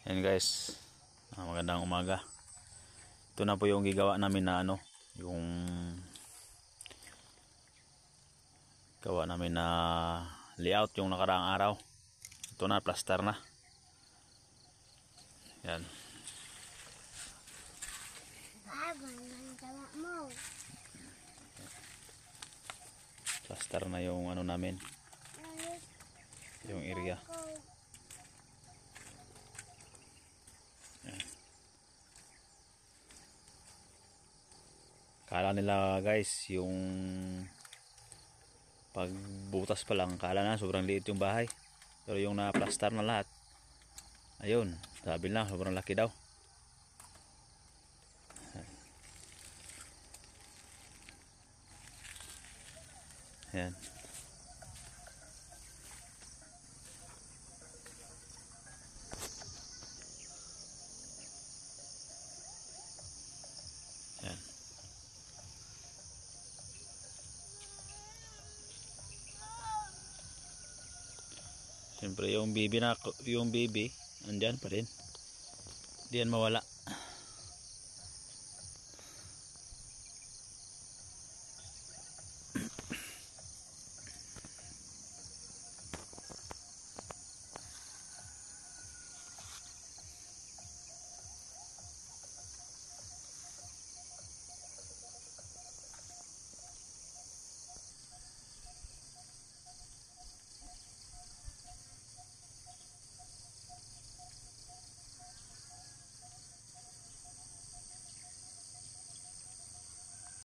Yan guys, magandang umaga. Ito na po yung gigawa namin na yung gawa namin na layout yung nakaraang araw. Ito na, plaster na. Yan. Plaster na yung namin. Yung area. Yan. Kala nila guys, yung pagbutas pa lang, kala na sobrang liit yung bahay. Pero yung na-plaster na lahat, ayun, sabi na sobrang laki daw. Yan. Yan. Siyempre yung baby andyan pa rin. Hindi yan mawala.